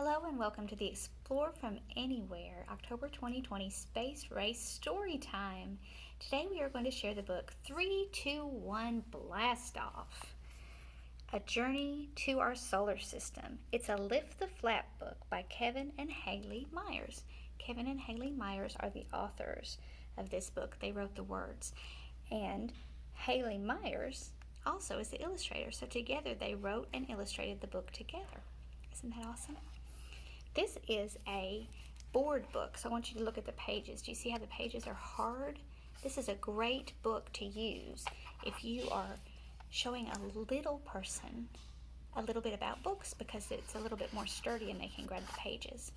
Hello and welcome to the Explore from Anywhere October 2020 Space Race Story Time. Today we are going to share the book 321 Blast Off, A Journey to Our Solar System. It's a Lift the Flap book by Kevin and Haily Meyers. Kevin and Haily Meyers are the authors of this book. They wrote the words. And Haily Meyers also is the illustrator. So together they wrote and illustrated the book together. Isn't that awesome? This is a board book, so I want you to look at the pages. Do you see how the pages are hard? This is a great book to use if you are showing a little person a little bit about books, because it's a little bit more sturdy and they can grab the pages.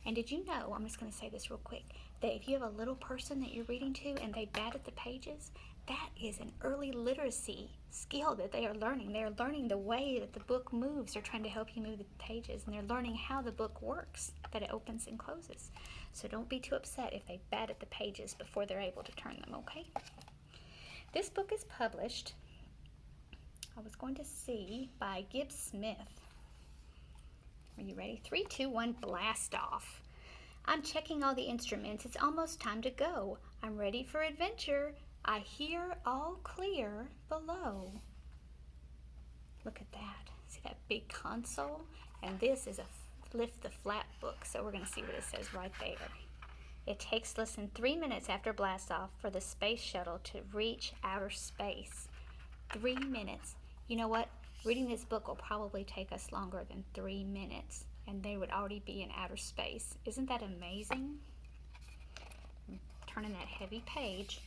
And did you know, I'm just going to say this real quick, that if you have a little person that you're reading to and they bat at the pages, that is an early literacy skill that they are learning. They are learning the way that the book moves. They're trying to help you move the pages, and they're learning how the book works, that it opens and closes. So don't be too upset if they bat at the pages before they're able to turn them, okay? This book is published, I was going to see, by Gibbs Smith. Are you ready? 3, 2, 1, blast off. I'm checking all the instruments. It's almost time to go. I'm ready for adventure. I hear all clear below. Look at that. See that big console? And this is a Lift the Flap book, so we're going to see what it says right there. It takes less than 3 minutes after blast off for the space shuttle to reach outer space. 3 minutes. You know what? Reading this book will probably take us longer than 3 minutes, and they would already be in outer space. Isn't that amazing? I'm turning that heavy page.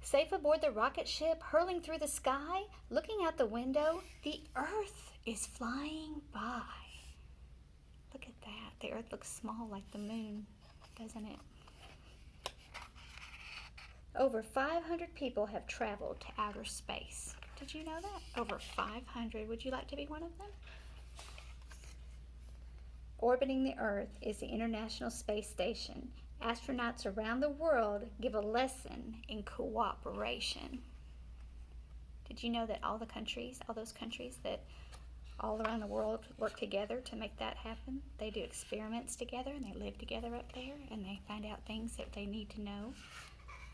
Safe aboard the rocket ship, hurling through the sky, looking out the window, the Earth is flying by. Look at that. The Earth looks small like the moon, doesn't it? Over 500 people have traveled to outer space. Did you know that? Over 500. Would you like to be one of them? Orbiting the Earth is the International Space Station. Astronauts around the world give a lesson in cooperation. Did you know that all those countries that all around the world work together to make that happen? They do experiments together and they live together up there and they find out things that they need to know,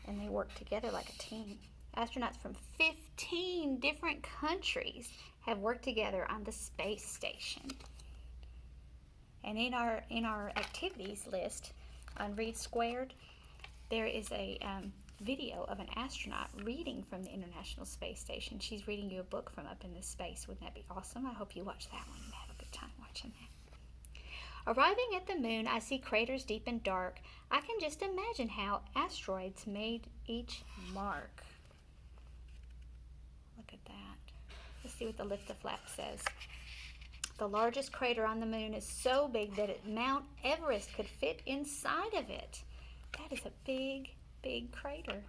and they work together like a team. Astronauts from 15 different countries have worked together on the space station. And in our activities list on Read Squared, there is a video of an astronaut reading from the International Space Station. She's reading you a book from up in the space. Wouldn't that be awesome? I hope you watch that one and have a good time watching that. Arriving at the moon, I see craters deep and dark. I can just imagine how asteroids made each mark. Look at that. Let's see what the Lift the Flap says. The largest crater on the moon is so big that Mount Everest could fit inside of it. That is a big, big crater.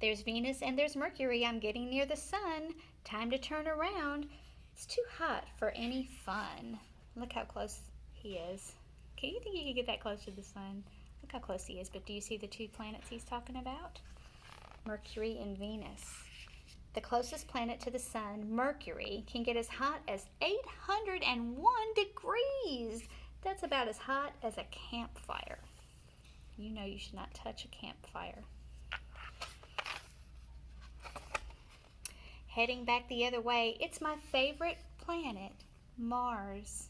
There's Venus and there's Mercury. I'm getting near the sun. Time to turn around. It's too hot for any fun. Look how close he is. Can you think you could get that close to the sun? Look how close he is. But do you see the two planets he's talking about? Mercury and Venus. The closest planet to the sun, Mercury, can get as hot as 801 degrees. That's about as hot as a campfire. You know you should not touch a campfire. Heading back the other way, it's my favorite planet, Mars.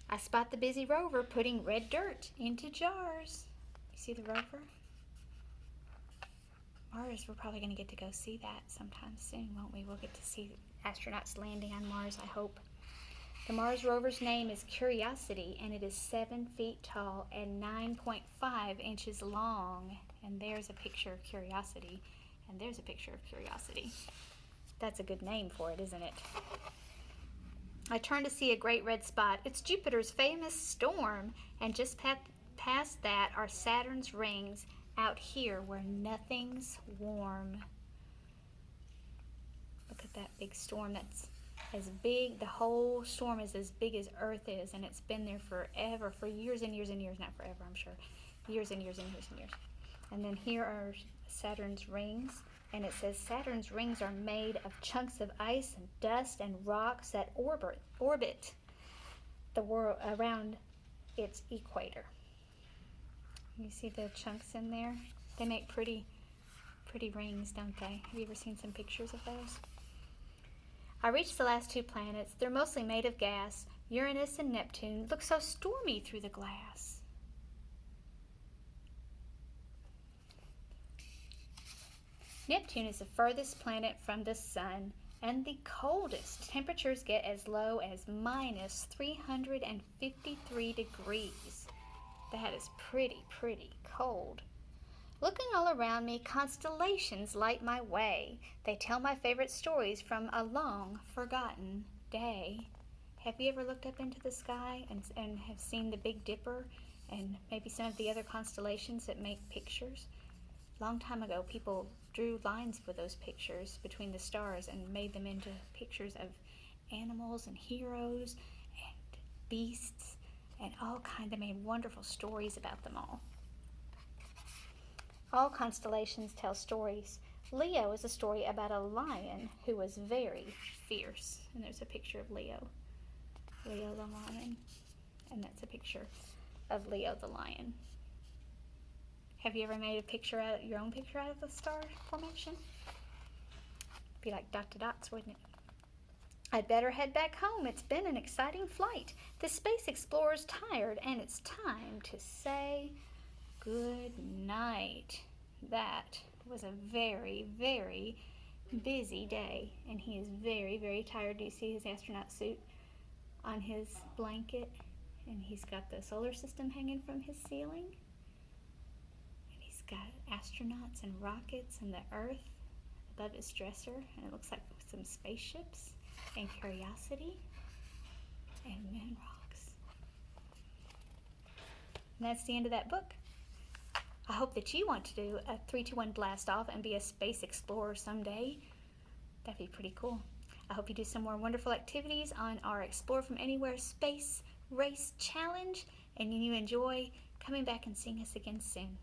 I spot the busy rover putting red dirt into jars. You see the rover? Mars, we're probably going to get to go see that sometime soon, won't we? We'll get to see astronauts landing on Mars, I hope. The Mars rover's name is Curiosity, and it is 7 feet tall and 9.5 inches long. And there's a picture of Curiosity, and there's a picture of Curiosity. That's a good name for it, isn't it? I turn to see a great red spot. It's Jupiter's famous storm, and just past that are Saturn's rings, out here where nothing's warm. Look at that big storm. That's as big, the whole storm is as big as Earth is, and it's been there forever, for years and years and years, not forever, I'm sure, years and years and years and years. And then here are Saturn's rings. And it says Saturn's rings are made of chunks of ice and dust and rocks that orbit the world around its equator. You see the chunks in there? They make pretty rings, don't they? Have you ever seen some pictures of those? I reached the last two planets. They're mostly made of gas. Uranus and Neptune look so stormy through the glass. Neptune is the furthest planet from the sun and the coldest. Temperatures get as low as minus 353 degrees. That is pretty cold. Looking all around me, constellations light my way. They tell my favorite stories from a long forgotten day. Have you ever looked up into the sky and have seen the Big Dipper and maybe some of the other constellations that make pictures? A long time ago, people drew lines for those pictures between the stars and made them into pictures of animals and heroes and beasts and all kinds. They made wonderful stories about them all. All constellations tell stories. Leo is a story about a lion who was very fierce. And there's a picture of Leo the lion. And that's a picture of Leo the lion. Have you ever made your own picture out of the star formation? It'd be like dot to dots, wouldn't it? I'd better head back home. It's been an exciting flight. The space explorer's tired, and it's time to say good night. That was a very busy day, and he is very tired. Do you see his astronaut suit on his blanket? And he's got the solar system hanging from his ceiling. And he's got astronauts and rockets and the Earth above his dresser, and it looks like some spaceships and Curiosity and moon rocks. And that's the end of that book. I hope that you want to do a 3-2-1 blast off and be a space explorer someday. That'd be pretty cool. I hope you do some more wonderful activities on our Explore from Anywhere Space Race Challenge, and you enjoy coming back and seeing us again soon.